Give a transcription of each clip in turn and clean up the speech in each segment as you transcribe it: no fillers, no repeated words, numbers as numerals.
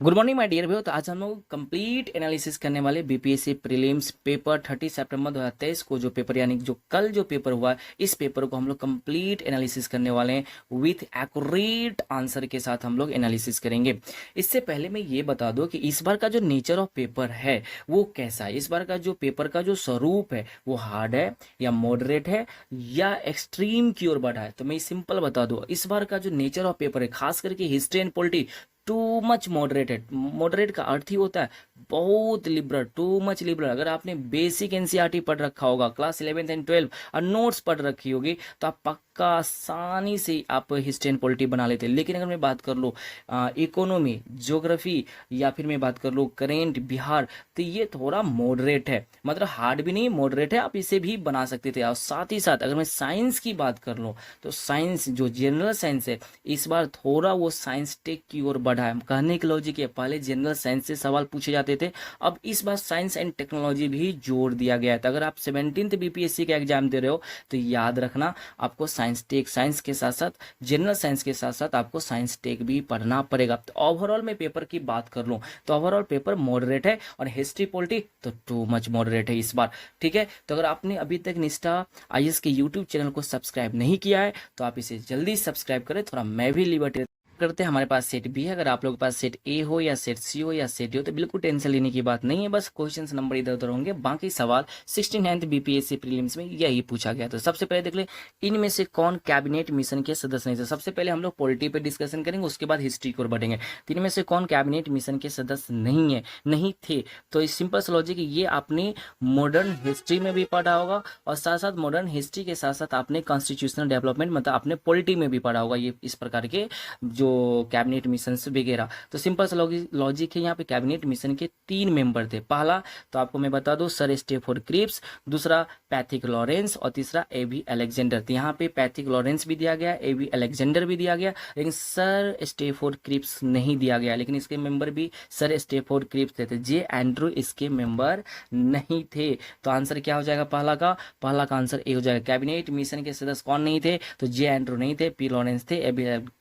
Good morning my dear भैया। तो आज हम लोग कंप्लीट एनालिसिस करने वाले बीपीएससी प्रीलिम्स पेपर 30 सितंबर 2023 को जो पेपर यानी जो कल जो पेपर हुआ है, इस पेपर को हम लोग कंप्लीट एनालिसिस करने वाले हैं विथ एक्यूरेट आंसर के साथ हम लोग एनालिसिस करेंगे। इससे पहले मैं ये बता दूं कि इस बार का जो नेचर ऑफ पेपर है वो कैसा है। इस बार का जो पेपर का जो स्वरूप है वो हार्ड है या मॉडरेट है या एक्सट्रीम की ओर बढ़ा है। तो मैं सिंपल बता दूं, इस बार का जो नेचर ऑफ पेपर है खास करके history and polity too much moderated. Moderate का अर्थ ही होता है बहुत लिबरल, टू मच लिबरल। अगर आपने बेसिक एनसीईआरटी पढ़ रखा होगा, क्लास 11th एंड 12 और नोट्स पढ़ रखी होगी, तो आप पक्का आसानी से आप हिस्ट्री एंड पॉलिटी बना लेते हैं। लेकिन अगर मैं बात कर लूँ इकोनॉमी, ज्योग्राफी या फिर मैं बात कर लूँ करेंट, बिहार, तो ये थोड़ा मॉडरेट है, मतलब हार्ड भी नहीं मॉडरेट है, आप इसे भी बना सकते थे। और साथ ही साथ अगर मैं साइंस की बात कर लूँ तो साइंस जो जनरल साइंस है इस बार थोड़ा वो साइंस टेक की ओर बढ़ा है। कहने की लॉजिक है, पहले जनरल साइंस से सवाल पूछे जाते थे, अब इस बार साइंस एंड टेक्नोलॉजी भी जोड़ दिया गया है। तो अगर आप 17th बीपीएससी का एग्जाम दे रहे हो तो याद रखना आपको साइंस टेक, साइंस के साथ साथ जनरल साइंस के साथ साथ आपको साइंस टेक भी पढ़ना पड़ेगा। तो ओवरऑल में पेपर की बात कर लूँ तो ओवरऑल पेपर मॉडरेट है और हिस्ट्री पॉलिटी तो टू मच मॉडरेट है इस बार। ठीक है, तो अगर आपने अभी तक निष्ठा आईएएस के यूट्यूब चैनल को सब्सक्राइब नहीं किया है तो आप इसे जल्दी सब्सक्राइब करें। थोड़ा मैं भी लिबर्टी करते हैं। हमारे पास सेट बी है, अगर आप लोगों के पास सेट ए हो या सेट सी हो या सेट डी हो तो बिल्कुल टेंशन लेने की बात नहीं है, बस क्वेश्चंस नंबर इधर उधर होंगे। बाकी सवाल 69th बीपीएससी प्रीलिम्स में यही पूछा गया। तो सबसे पहले देख ले इनमें से कौन कैबिनेट मिशन के सदस्य नहीं थे। सबसे पहले हम लोग पॉलिटी पे डिस्कशन करेंगे, उसके बाद हिस्ट्री की ओर बढ़ेंगे। तो इनमें से कौन कैबिनेट मिशन के सदस्य नहीं थे। तो इस सिंपल सा लॉजिक ये आपने मॉडर्न हिस्ट्री में भी पढ़ा होगा और साथ साथ मॉडर्न हिस्ट्री के साथ साथ आपने कॉन्स्टिट्यूशनल डेवलपमेंट मतलब आपने पॉलिटी में भी पढ़ा होगा ये इस प्रकार के जो कैबिनेट मिशन वगैरह। तो सिंपल सा लॉजिक है, यहाँ पे कैबिनेट मिशन के 3 मेंबर थे। पहला तो आपको मैं बता दूं सर स्टेफोर्ड क्रिप्स, दूसरा पैथिक लॉरेंस और तीसरा एबी अलेक्जेंडर। तो यहाँ पे पैथिक लॉरेंस भी दिया गया, एबी अलेक्जेंडर भी दिया गया, लेकिन सर स्टेफोर्ड क्रिप्स नहीं दिया गया। लेकिन इसके मेंबर भी सर स्टेफोर्ड क्रिप्स थे, जे एंड्रू इसके मेंबर नहीं थे। तो आंसर क्या हो जाएगा पहला का आंसर ए हो जाएगा। कैबिनेट मिशन के सदस्य कौन नहीं थे, तो जे एंड्रू नहीं थे, पी लॉरेंस थे,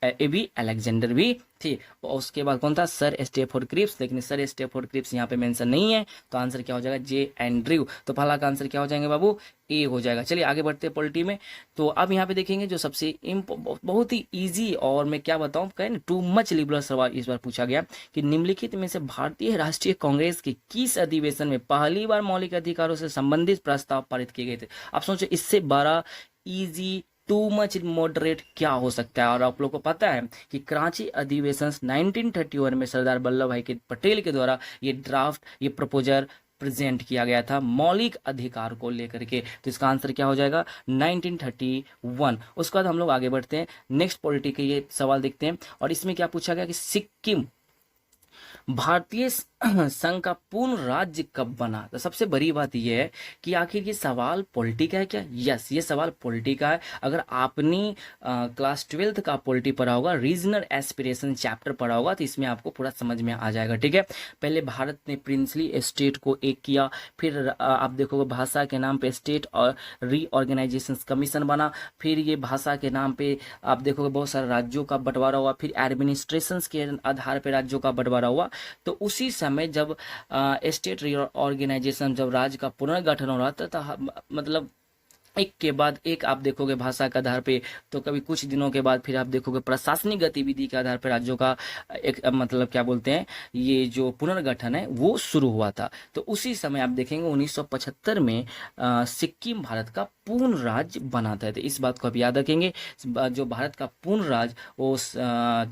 एबी अलेक्जेंडर भी थी। और उसके बाद कौन था, सर स्टेफोर्ड क्रिप्स, लेकिन सर स्टेफोर्ड क्रिप्स यहाँ पे मेंशन नहीं है। तो आंसर क्या हो जाएगा, जे एंड्रयू। तो पहला का आंसर क्या हो जाएंगे बाबू, ए हो जाएगा। चलिए आगे बढ़ते हैं पॉलिटी में। तो अब यहाँ पे देखेंगे जो सबसे बहुत ही इजी और मैं क्या बताऊं कहें ना टू मच लिबरल सवाल इस बार पूछा गया कि निम्नलिखित में से भारतीय राष्ट्रीय कांग्रेस के किस अधिवेशन में पहली बार मौलिक अधिकारों से संबंधित प्रस्ताव पारित किए गए थे। आप सोचो इससे बड़ा इजी टू मच मॉडरेट क्या हो सकता है। और आप लोग को पता है कि कराची अधिवेशन 1931 में सरदार वल्लभ भाई के पटेल के द्वारा ये ड्राफ्ट, ये प्रपोजल प्रेजेंट किया गया था मौलिक अधिकार को लेकर के। तो इसका आंसर क्या हो जाएगा 1931। उसके बाद हम लोग आगे बढ़ते हैं, नेक्स्ट पॉलिटी के ये सवाल देखते हैं। और इसमें क्या पूछा गया कि सिक्किम भारतीय संघ का पूर्ण राज्य कब बना। तो सबसे बड़ी बात यह है कि आखिर ये सवाल पॉलिटी का है क्या। यस, ये सवाल पॉलिटी का है। अगर आपने क्लास 12th का पॉलिटी पढ़ा होगा, रीजनल एस्पिरेशन चैप्टर पढ़ा होगा, तो इसमें आपको पूरा समझ में आ जाएगा। ठीक है, पहले भारत ने प्रिंसली स्टेट को एक किया, फिर आप देखोगे भाषा के नाम पे स्टेट और रीऑर्गेनाइजेशन कमीशन बना, फिर ये भाषा के नाम पे आप देखोगे बहुत सारे राज्यों का बंटवारा हुआ, फिर एडमिनिस्ट्रेशन के आधार पर राज्यों का बंटवारा हुआ। तो उसी समय जब स्टेट रीऑर्गेनाइजेशन, जब राज्य का पुनर्गठन हो रहा था, तो मतलब एक के बाद एक आप देखोगे भाषा के आधार पे, तो कभी कुछ दिनों के बाद फिर आप देखोगे प्रशासनिक गतिविधि के आधार पर राज्यों का एक मतलब क्या बोलते हैं ये जो पुनर्गठन है वो शुरू हुआ था। तो उसी समय आप देखेंगे 1975 में सिक्किम भारत का पूर्ण राज्य बना था। तो इस बात को आप याद रखेंगे, जो भारत का पूर्ण राज्य वो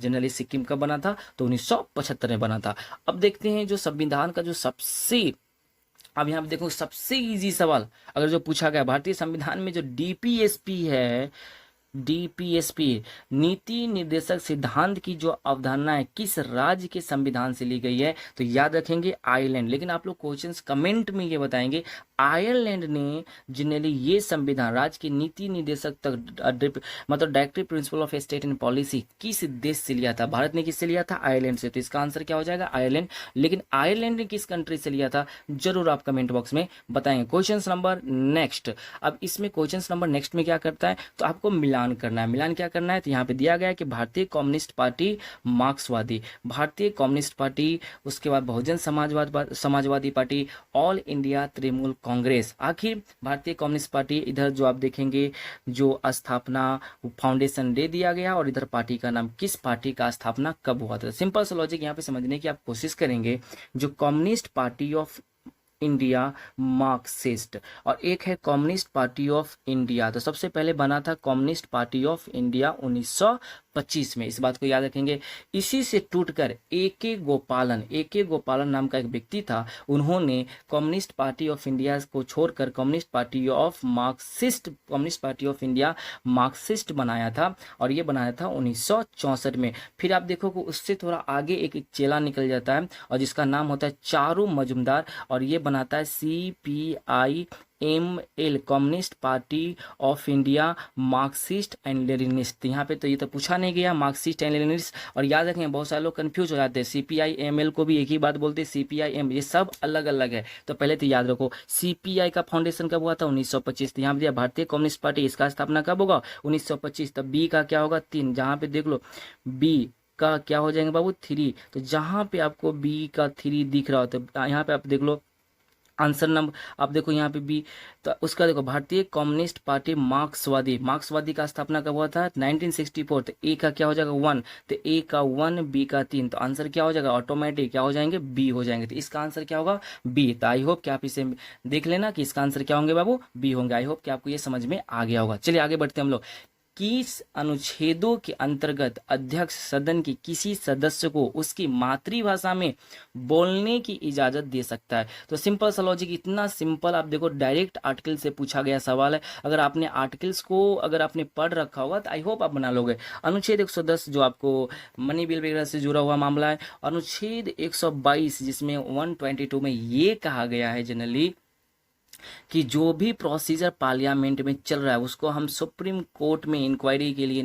जनरली सिक्किम कब बना था, तो 1975 में बना था। अब देखते हैं जो संविधान का जो सबसे, अब यहाँ पे देखो सबसे इजी सवाल अगर जो पूछा गया, भारतीय संविधान में जो डीपीएसपी है, डीपीएसपी नीति निर्देशक सिद्धांत की जो अवधारणा है किस राज्य के संविधान से ली गई है, तो याद रखेंगे आयरलैंड। लेकिन आप लोग क्वेश्चंस कमेंट में ये बताएंगे आयरलैंड ने जनरली ये संविधान राज्य की नीति निर्देशक तक मतलब directive principle of state and policy किस देश से लिया था। भारत ने किससे लिया था, आयरलैंड से। तो इसका आंसर क्या हो जाएगा आयरलैंड। लेकिन आयरलैंड ने किस कंट्री से लिया था, जरूर आप कमेंट बॉक्स में बताएंगे। क्वेश्चन नंबर नेक्स्ट, अब इसमें क्वेश्चन नंबर नेक्स्ट में क्या करता है, तो आपको मिला मिलान करना है। मिलान क्या करना है, तो यहाँ पे दिया गया है कि भारतीय कम्युनिस्ट पार्टी मार्क्सवादी, भारतीय कम्युनिस्ट पार्टी, उसके बाद Bahujan Samajwadi party, all India Trinamool Congress. आखिर भारतीय कम्युनिस्ट पार्टी, इधर जो आप देखेंगे जो स्थापना फाउंडेशन डे दिया गया, और इधर पार्टी का नाम, किस पार्टी का स्थापना कब हुआ था। सिंपल सा लॉजिक यहाँ पे समझने की आप कोशिश करेंगे। जो communist party of India Marxist, और एक है कम्युनिस्ट पार्टी ऑफ इंडिया, तो सबसे पहले बना था कम्युनिस्ट पार्टी ऑफ इंडिया 1925 में, इस बात को याद रखेंगे। इसी से टूटकर ए के गोपालन नाम का एक व्यक्ति था, उन्होंने कम्युनिस्ट पार्टी ऑफ इंडिया को छोड़कर communist party of India Marxist बनाया था, और ये बनाया था 1964 में। फिर आप देखो कि उससे थोड़ा आगे एक चेला निकल जाता है, और जिसका नाम होता है चारू मजुमदार, और ये बनाता है CPIML, communist party of India Marxist and Leninist. यहाँ पे तो ये तो पूछा नहीं गया मार्क्सिस्ट एंड लेनिनिस्ट, और याद रखें बहुत सारे लोग कंफ्यूज हो जाते हैं, CPIML को भी एक ही बात बोलते हैं, CPIM, ये सब अलग अलग है, तो पहले तो याद रखो। CPI का फाउंडेशन कब हुआ था, 1925। तो यहाँ पे दिया भारतीय कम्युनिस्ट पार्टी, इसका स्थापना कब होगा, 1925। तब बी का क्या होगा, 3, जहाँ पे देख लो बी का क्या हो जाएंगे बाबू, 3। तो जहाँ पे आपको बी का 3 दिख रहा हो, तो यहाँ पे आप देख लो आंसर नंबर, आप देखो यहाँ पे बी, तो उसका देखो भारतीय कम्युनिस्ट पार्टी मार्क्सवादी का स्थापना कब हुआ था, 1964। तो ए का क्या हो जाएगा, 1, तो ए का 1, बी का 3, तो आंसर क्या हो जाएगा, ऑटोमेटिक क्या हो जाएंगे, बी हो जाएंगे। तो इसका आंसर क्या होगा, बी। तो आई होप कि आप इसे देख लेना कि इसका आंसर क्या होंगे बाबू, बी होंगे। आई होप कि आपको ये समझ में आ गया होगा। चलिए आगे बढ़ते हैं हम लोग। किस अनुच्छेदों के अंतर्गत अध्यक्ष सदन के किसी सदस्य को उसकी मातृभाषा में बोलने की इजाजत दे सकता है। तो सिंपल सा लॉजिक, इतना सिंपल। आप देखो डायरेक्ट आर्टिकल से पूछा गया सवाल है। अगर आपने आर्टिकल्स को अगर आपने पढ़ रखा होगा तो आई होप आप बना लोगे। अनुच्छेद 110 जो आपको मनी बिल वगैरह से जुड़ा हुआ मामला है। अनुच्छेद 122 जिसमें 122 में ये कहा गया है जनरली कि जो भी प्रोसीजर पार्लियामेंट में चल रहा है उसको हम सुप्रीम कोर्ट में इंक्वायरी के लिए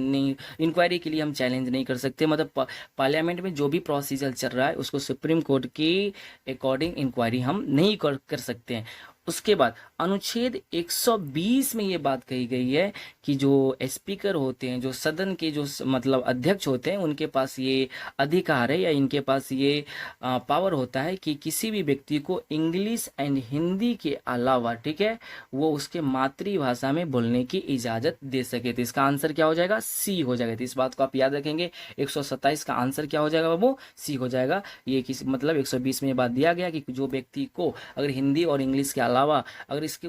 हम चैलेंज नहीं कर सकते। मतलब पार्लियामेंट में जो भी प्रोसीजर चल रहा है उसको सुप्रीम कोर्ट के अकॉर्डिंग इंक्वायरी हम नहीं कर सकते हैं। उसके बाद अनुच्छेद 120 में ये बात कही गई है कि जो स्पीकर होते हैं, जो सदन के जो मतलब अध्यक्ष होते हैं, उनके पास ये अधिकार है या इनके पास ये पावर होता है कि किसी भी व्यक्ति को इंग्लिश एंड हिंदी के अलावा, ठीक है, वो उसके मातृभाषा में बोलने की इजाज़त दे सके। तो इसका आंसर क्या हो जाएगा, सी हो जाएगा। तो इस बात को आप याद रखेंगे। 127 का आंसर क्या हो जाएगा बाबू, सी हो जाएगा। ये किसी मतलब 120 में ये बात दिया गया कि जो व्यक्ति को अगर हिंदी और इंग्लिश के अलावा अगर इसके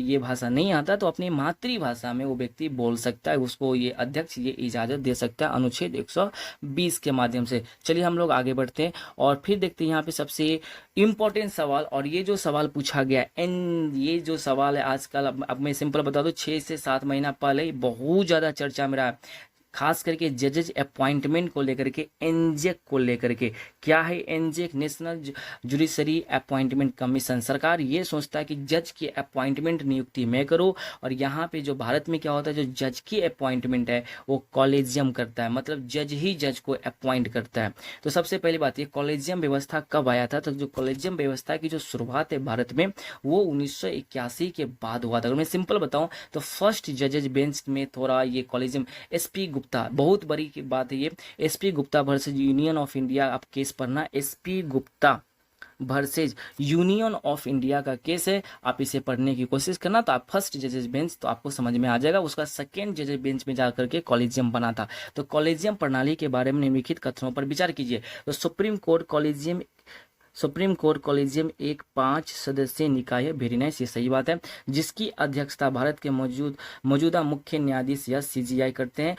ये भाषा नहीं आता तो अपनी मातृभाषा में वो व्यक्ति बोल सकता है, उसको ये अध्यक्ष ये इजाज़त दे सकता है अनुच्छेद 120 के माध्यम से। चलिए हम लोग आगे बढ़ते हैं और फिर देखते हैं यहाँ पे सबसे इम्पोर्टेंट सवाल। और ये जो सवाल पूछा गया ये जो सवाल है आजकल, अब मैं सिंपल बता दूं, 6 से 7 महीना पहले बहुत ज़्यादा चर्चा में रहा, खास करके जजेज अपॉइंटमेंट को लेकर के, एनजेक को लेकर के। क्या है एनजेक, नेशनल जुडिशरी अपॉइंटमेंट कमीशन। सरकार ये सोचता है कि जज की अपॉइंटमेंट नियुक्ति मैं करूं, और यहाँ पे जो भारत में क्या होता है, जो जज की अपॉइंटमेंट है वो कॉलेजियम करता है, मतलब जज ही जज को अपॉइंट करता है। तो सबसे पहली बात, ये कॉलेजियम व्यवस्था कब आया था, तो जो कॉलेजियम व्यवस्था की जो शुरुआत है भारत में वो 1981 के बाद हुआ था। अगर मैं सिंपल बताऊं तो फर्स्ट जजेज बेंच में थोड़ा ये कॉलेजियम SP गुप्ता, बहुत बड़ी की बात है ये, SP Gupta versus union of India, आप केस पढ़ना, SP Gupta versus union of India का केस है, आप इसे पढ़ने की कोशिश करना। तो आप फर्स्ट जजेस बेंच तो आपको समझ में आ जाएगा, उसका सेकेंड जजेस बेंच में जाकर के कॉलेजियम बना था। तो कॉलेजियम प्रणाली के बारे में निम्नलिखित कथनों पर विचार कीजिए। तो सुप्रीम कोर्ट कॉलेजियम एक 5 सदस्यीय निकाय है, वेरी नाइस, ये सही बात है, जिसकी अध्यक्षता भारत के मौजूदा मुख्य न्यायाधीश या CJI करते हैं,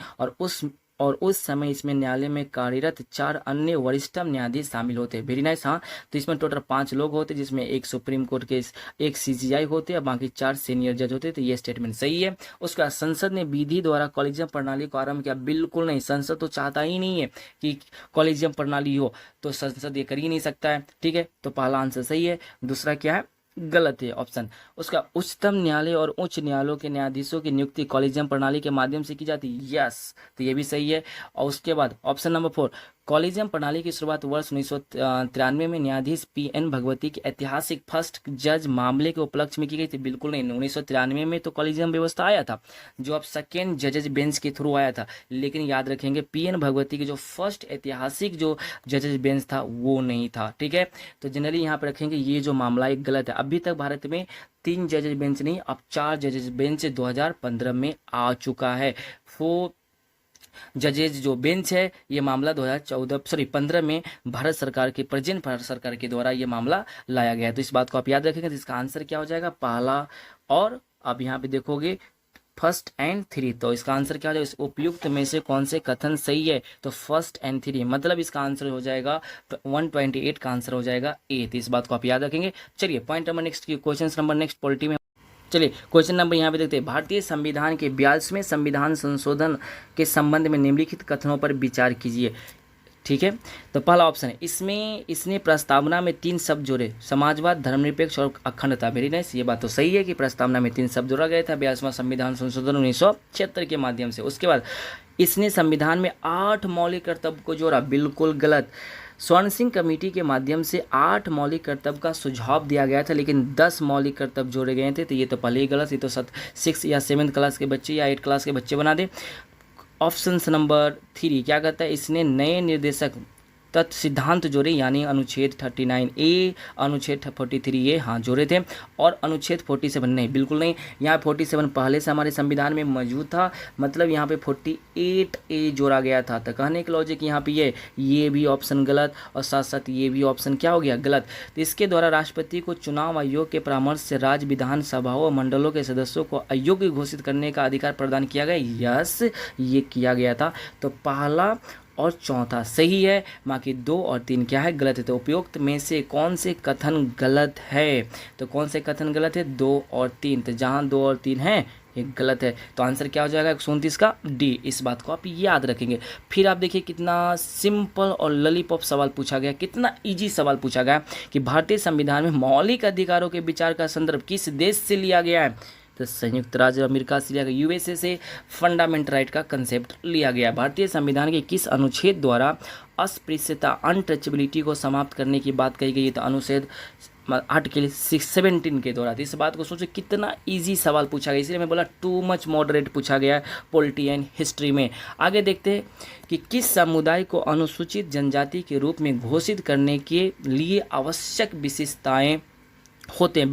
और उस समय इसमें न्यायालय में कार्यरत 4 अन्य वरिष्ठतम न्यायाधीश शामिल होते हैं। Very nice. हाँ, तो इसमें टोटल 5 लोग होते हैं, जिसमें एक सुप्रीम कोर्ट के, एक CJI होते हैं, बाकी 4 सीनियर जज होते हैं। तो ये स्टेटमेंट सही है। उसके बाद संसद ने विधि द्वारा कॉलेजियम प्रणाली को आरंभ किया, बिल्कुल नहीं, संसद तो चाहता ही नहीं है कि कॉलेजियम प्रणाली हो, तो संसद ये कर ही नहीं सकता है, ठीक है। तो पहला आंसर सही है। दूसरा क्या है, गलत है ऑप्शन। उसका उच्चतम न्यायालय और उच्च न्यायालयों के न्यायाधीशों की नियुक्ति कॉलेजियम प्रणाली के माध्यम से की जाती है, यस, तो ये भी सही है। और उसके बाद ऑप्शन नंबर 4, कॉलेजियम प्रणाली की शुरुआत वर्ष 1993 में न्यायाधीश पी.एन. भगवती के ऐतिहासिक फर्स्ट जज मामले के उपलक्ष्य में की गई थी। बिल्कुल नहीं, 1993 में तो कॉलेजियम व्यवस्था आया था, जो अब सेकेंड जजेज बेंच के थ्रू आया था। लेकिन याद रखेंगे पी.एन. भगवती के जो फर्स्ट ऐतिहासिक जो जजेज बेंच था वो नहीं था। ठीक है, तो जनरली यहाँ पे रखेंगे ये जो मामला एक गलत है। अभी तक भारत में 3 जजेज बेंच नहीं, अब 4 जजेज बेंच 2015 में आ चुका है। जजेज जो बेंच है ये मामला 15 में भारत सरकार के प्रेजेंट भारत सरकार के द्वारा ये मामला लाया गया है। तो इस बात को आप याद रखेंगे। तो इसका आंसर क्या हो जाएगा, पहला। और अब यहाँ पे देखोगे फर्स्ट एंड थ्री, तो इसका आंसर क्या हो जाएगा, इस उपयुक्त में से कौन से कथन सही है, तो फर्स्ट एंड थ्री, मतलब इसका आंसर हो जाएगा 128 का आंसर हो जाएगा ए। तो इस बात को आप याद रखेंगे। चलिए पॉइंट नंबर नेक्स्ट की क्वेश्चन नंबर नेक्स्ट पॉलिटी में, चलिए क्वेश्चन नंबर यहाँ पे देखते हैं। भारतीय संविधान के 42वें संविधान संशोधन के संबंध में निम्नलिखित कथनों पर विचार कीजिए। ठीक है, तो पहला ऑप्शन है, इसमें इसने प्रस्तावना में 3 शब्द जोड़े, समाजवाद, धर्मनिरपेक्ष और अखंडता। वेरी नाइस, ये बात तो सही है कि प्रस्तावना में 3 शब्द जोड़ा गया था 42वां संविधान संशोधन 1976 के माध्यम से। उसके बाद इसने संविधान में 8 मौलिक कर्तव्य को जोड़ा। बिल्कुल गलत। स्वर्ण सिंह कमेटी के माध्यम से 8 मौलिक कर्तव्य का सुझाव दिया गया था, लेकिन 10 मौलिक कर्तव्य जोड़े गए थे। तो ये तो पहले ही गलत, ये तो 6 या 7th क्लास के बच्चे या 8 क्लास के बच्चे बना दे। ऑप्शन नंबर 3 क्या कहता है, इसने नए निर्देशक तत्व सिद्धांत जोड़े, यानी अनुच्छेद 39A, अनुच्छेद 43A हाँ जोड़े थे, और अनुच्छेद 47 नहीं, बिल्कुल नहीं। यहाँ 47 पहले से हमारे संविधान में मौजूद था, मतलब यहाँ पे 48A जोड़ा गया था। तो कहने की लॉजिक यहाँ पे ये भी ऑप्शन गलत, और साथ साथ ये भी ऑप्शन क्या हो गया, गलत। तो इसके द्वारा राष्ट्रपति को चुनाव आयोग के परामर्श से राज्य विधानसभाओं और मंडलों के सदस्यों को अयोग्य घोषित करने का अधिकार प्रदान किया गया। यस, ये किया गया था। तो पहला और चौथा सही है, बाकी 2 और 3 क्या है, गलत है। तो उपयुक्त में से कौन से कथन गलत है, तो कौन से कथन गलत है, 2 और 3। तो जहां 2 और 3 है ये गलत है। तो आंसर क्या हो जाएगा 129 का डी। इस बात को आप याद रखेंगे। फिर आप देखिए कितना सिंपल और ललीपॉप सवाल पूछा गया, कितना इजी सवाल पूछा गया कि भारतीय संविधान में मौलिक अधिकारों के विचार का संदर्भ किस देश से लिया गया है। तो संयुक्त राज्य अमेरिका से लिया गया, यूएसए से फंडामेंटल राइट का कंसेप्ट लिया गया। भारतीय संविधान के किस अनुच्छेद द्वारा अस्पृश्यता अनटचेबिलिटी को समाप्त करने की बात कही गई है, तो अनुच्छेद आर्टिकल 617 के द्वारा। तो इस बात को सोचो कितना इजी सवाल पूछा गया, इसलिए मैं बोला टू मच मॉडरेट पूछा गया है पॉलिटी एंड हिस्ट्री में। आगे देखते हैं कि किस समुदाय को अनुसूचित जनजाति के रूप में घोषित करने के लिए आवश्यक विशिष्टताएं होते हैं,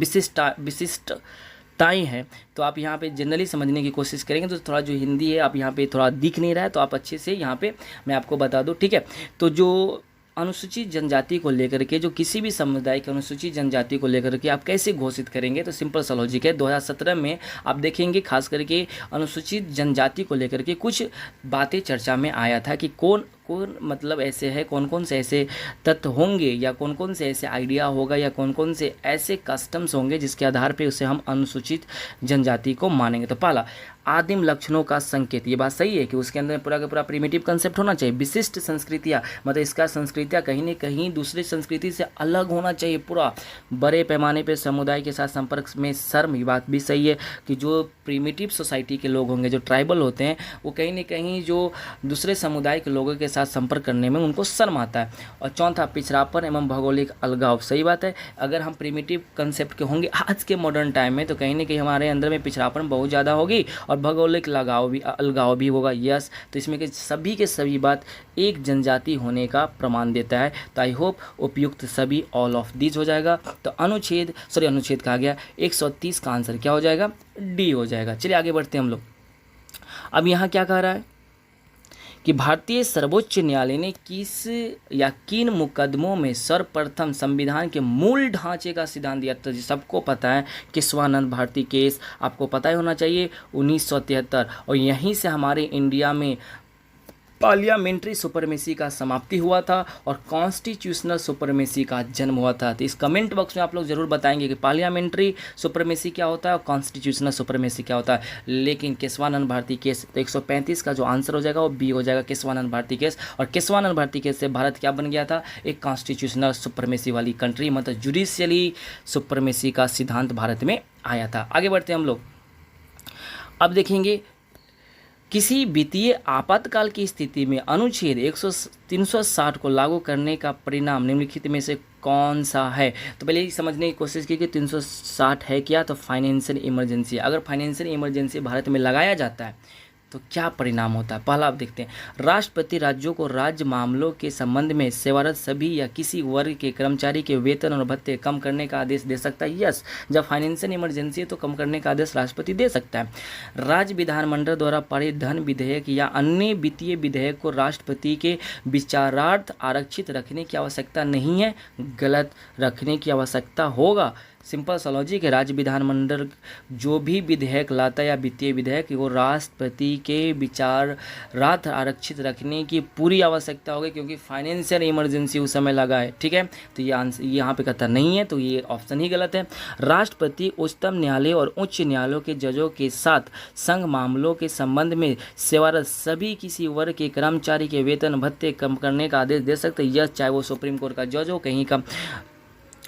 विशिष्टताएं हैं। तो आप यहाँ पे जनरली समझने की कोशिश करेंगे, तो थोड़ा जो हिंदी है आप यहाँ पे थोड़ा दिख नहीं रहा है, तो आप अच्छे से यहाँ पे मैं आपको बता दूँ। ठीक है, तो जो अनुसूचित जनजाति को लेकर के, जो किसी भी समुदाय के अनुसूचित जनजाति को लेकर के आप कैसे घोषित करेंगे, तो सिंपल सा लॉजिक है। 2017 में आप देखेंगे खास करके अनुसूचित जनजाति को लेकर के कुछ बातें चर्चा में आया था कि कौन मतलब ऐसे है, कौन कौन से ऐसे तत्व होंगे, या कौन कौन से ऐसे आइडिया होगा, या कौन कौन से ऐसे कस्टम्स होंगे जिसके आधार पे उसे हम अनुसूचित जनजाति को मानेंगे। तो पहला आदिम लक्षणों का संकेत, ये बात सही है कि उसके अंदर पूरा का पूरा प्रिमिटिव कंसेप्ट होना चाहिए। विशिष्ट संस्कृतियाँ, मतलब इसका संस्कृतियाँ कहीं न कहीं दूसरी संस्कृति से अलग होना चाहिए पूरा। बड़े पैमाने पे समुदाय के साथ संपर्क में शर्म, ये बात भी सही है कि जो प्रिमिटिव सोसाइटी के लोग होंगे, जो ट्राइबल होते हैं, वो कहीं न कहीं जो दूसरे समुदाय के लोगों के साथ संपर्क करने में उनको शर्म आता है। और चौथा पिछड़ापन एवं भौगोलिक अलगाव, सही बात है। अगर हम प्रिमिटिव कंसेप्ट के होंगे आज के मॉडर्न टाइम में, तो कहीं न कहीं हमारे अंदर में पिछड़ापन बहुत ज़्यादा होगी और भौगोलिक अलगाव भी होगा। यस, तो इसमें के सभी बात एक जनजाति होने का प्रमाण देता है। तो आई होप उपयुक्त सभी ऑल ऑफ दीज हो जाएगा। तो अनुच्छेद कहा गया 130 का आंसर क्या हो जाएगा, डी हो जाएगा। चलिए आगे बढ़ते हैं हम लोग। अब यहाँ क्या कह रहा है कि भारतीय सर्वोच्च न्यायालय ने किस या किन मुकदमों में सर्वप्रथम संविधान के मूल ढांचे का सिद्धांत दिया। तो सबको पता है केशवानंद भारती केस, आपको पता ही होना चाहिए 1973, और यहीं से हमारे इंडिया में पार्लियामेंट्री सुपरमेसी का समाप्ति हुआ था और कॉन्स्टिट्यूशनल सुपरमेसी का जन्म हुआ था। तो इस कमेंट बॉक्स में आप लोग जरूर बताएंगे कि पार्लियामेंट्री सुपरमेसी क्या होता है और कॉन्स्टिट्यूशनल सुपरमेसी क्या होता है। लेकिन केशवानंद भारती केस, तो 135 का जो आंसर हो जाएगा वो बी हो जाएगा, केशवानंद भारती केस। और केशवानंद भारती केस से भारत क्या बन गया था, एक कॉन्स्टिट्यूशनल सुपरमेसी वाली कंट्री, मतलब जुडिशियली सुपरमेसी का सिद्धांत भारत में आया था। आगे बढ़ते हैं हम लोग। अब देखेंगे किसी वित्तीय आपातकाल की स्थिति में अनुच्छेद 360 को लागू करने का परिणाम निम्नलिखित में से कौन सा है। तो पहले ये समझने की कोशिश की कि 360 है क्या, तो फाइनेंशियल इमरजेंसी। अगर फाइनेंशियल इमरजेंसी भारत में लगाया जाता है तो क्या परिणाम होता है, पहला आप देखते हैं। राष्ट्रपति राज्यों को राज्य मामलों के संबंध में सेवारत सभी या किसी वर्ग के कर्मचारी के वेतन और भत्ते कम करने का आदेश दे सकता है। यस, जब फाइनेंशियल इमरजेंसी है तो कम करने का आदेश राष्ट्रपति दे सकता है। राज्य विधानमंडल द्वारा पारित धन विधेयक या अन्य वित्तीय विधेयक को राष्ट्रपति के विचारार्थ आरक्षित रखने की आवश्यकता नहीं है, गलत, रखने की आवश्यकता होगा। सिंपल सा लॉजिक है, राज्य विधानमंडल जो भी विधेयक लाता है या वित्तीय विधेयक वो राष्ट्रपति के विचारार्थ आरक्षित रखने की पूरी आवश्यकता होगी, क्योंकि फाइनेंशियल इमरजेंसी उस समय लगा है। ठीक है, तो ये आंसर यहाँ पे कहता नहीं है, तो ये ऑप्शन ही गलत है। राष्ट्रपति उच्चतम न्यायालय और उच्च न्यायालयों के जजों के साथ संघ मामलों के संबंध में सेवारत सभी किसी वर्ग के कर्मचारी के वेतन भत्ते कम करने का आदेश दे सकते हैं। यह चाहे वो सुप्रीम कोर्ट का जज हो, कहीं का,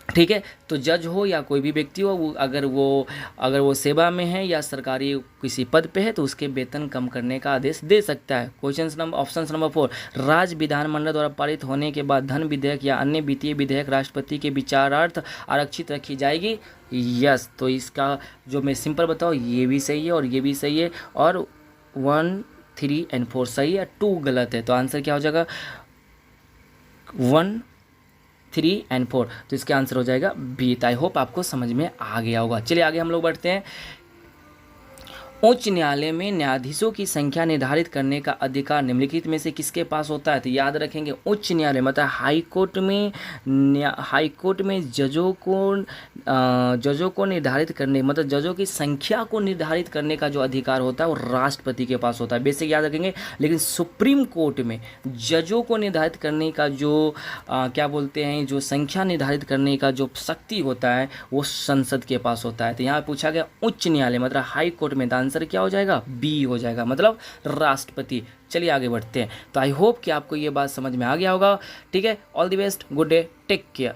ठीक है, तो जज हो या कोई भी व्यक्ति हो, अगर वो सेवा में है या सरकारी किसी पद पे है तो उसके वेतन कम करने का आदेश दे सकता है। ऑप्शन नंबर 4, राज्य विधानमंडल द्वारा पारित होने के बाद धन विधेयक या अन्य वित्तीय विधेयक राष्ट्रपति के विचारार्थ आरक्षित रखी जाएगी। यस, तो इसका जो मैं सिंपल बताऊँ, ये भी सही है और ये भी सही है, और 1, 3 और 4 सही है, 2 गलत है। तो आंसर क्या हो जाएगा, 1, 3 और 4। तो इसका आंसर हो जाएगा बी। आई होप आपको समझ में आ गया होगा। चलिए आगे हम लोग बढ़ते हैं। उच्च न्यायालय में न्यायाधीशों की संख्या निर्धारित करने का अधिकार निम्नलिखित में से किसके पास होता है। तो याद रखेंगे, उच्च न्यायालय मतलब हाई कोर्ट में जजों को निर्धारित करने, मतलब जजों की संख्या को निर्धारित करने का जो अधिकार होता है वो राष्ट्रपति के पास होता है, बेसिक याद रखेंगे। लेकिन सुप्रीम कोर्ट में जजों को निर्धारित करने का जो क्या बोलते हैं, जो संख्या निर्धारित करने का जो शक्ति होता है वो संसद के पास होता है। तो यहाँ पूछा गया उच्च न्यायालय मतलब हाई कोर्ट में, आंसर क्या हो जाएगा, बी हो जाएगा, मतलब राष्ट्रपति। चलिए आगे बढ़ते हैं। तो आई होप कि आपको ये बात समझ में आ गया होगा। ठीक है, all the best, good day, take care.